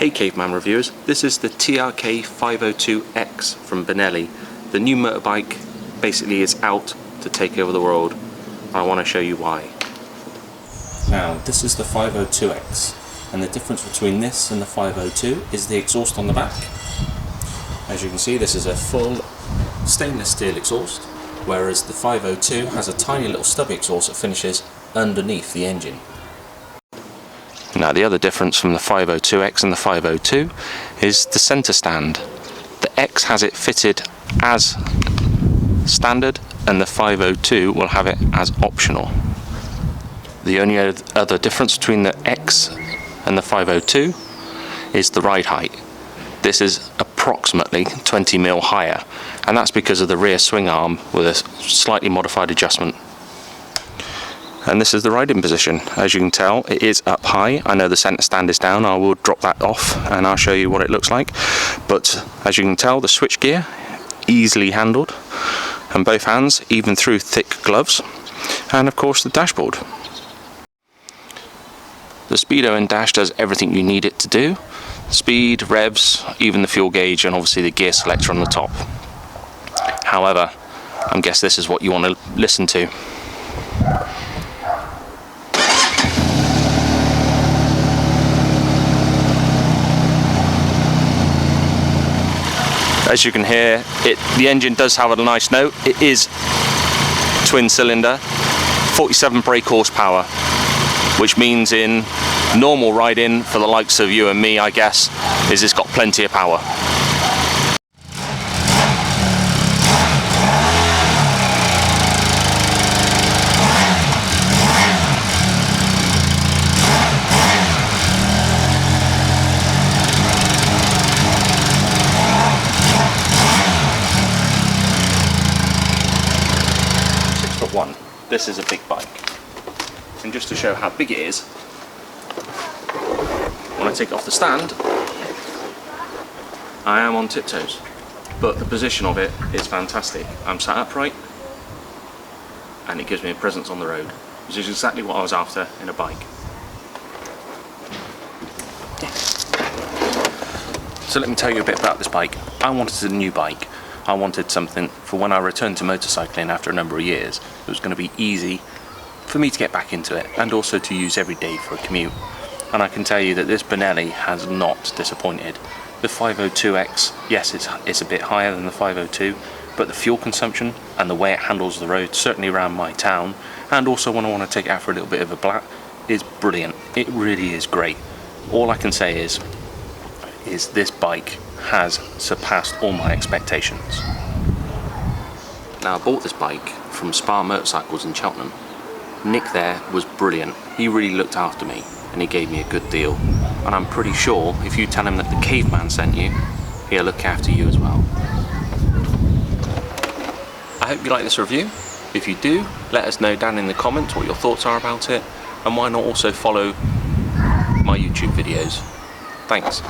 Hey Caveman reviewers, this is the TRK502 X from Benelli. The new motorbike basically is out to take over the world. I want to show you why. Now this is the 502X, and the difference between this and the 502 is the exhaust on the back. As you can see, this is a full stainless steel exhaust, whereas the 502 has a tiny little stubby exhaust that finishes underneath the engine. Now the other difference from the 502X and the 502 is the centre stand. The X has it fitted as standard and the 502 will have it as optional. The only other difference between the X and the 502 is the ride height. This is approximately 20mm higher, and that's because of the rear swing arm with a slightly modified adjustment. And this is the riding position. As you can tell, it is up high. I know the centre stand is down. I will drop that off and I'll show you what it looks like. But as you can tell, the switch gear easily handled, and both hands even through thick gloves, and of course the dashboard. The speedo and dash does everything you need it to do. Speed, revs, even the fuel gauge, and obviously the gear selector on the top. However, I guess this is what you want to listen to. As you can hear, the engine does have a nice note. It is twin cylinder, 47 brake horsepower, which means in normal riding for the likes of you and me, I guess, is it's got plenty of power. This is a big bike, and just to show how big it is, when I take it off the stand, I am on tiptoes, but the position of it is fantastic. I'm sat upright and it gives me a presence on the road, which is exactly what I was after in a bike. So let me tell you a bit about this bike. I wanted a new bike. I wanted something for when I returned to motorcycling after a number of years. It was going to be easy for me to get back into it, and also to use every day for a commute. And I can tell you that this Benelli has not disappointed. The 502X, yes, it's a bit higher than the 502, but the fuel consumption and the way it handles the road, certainly around my town, and also when I want to take it out for a little bit of a blat, is brilliant. It really is great. All I can say is this bike has surpassed all my expectations. Now, I bought this bike from Spa Motorcycles in Cheltenham. Nick there was brilliant. He really looked after me and he gave me a good deal. And I'm pretty sure if you tell him that the Caveman sent you, he'll look after you as well. I hope you like this review. If you do, let us know down in the comments what your thoughts are about it, and why not also follow my YouTube videos. Thanks.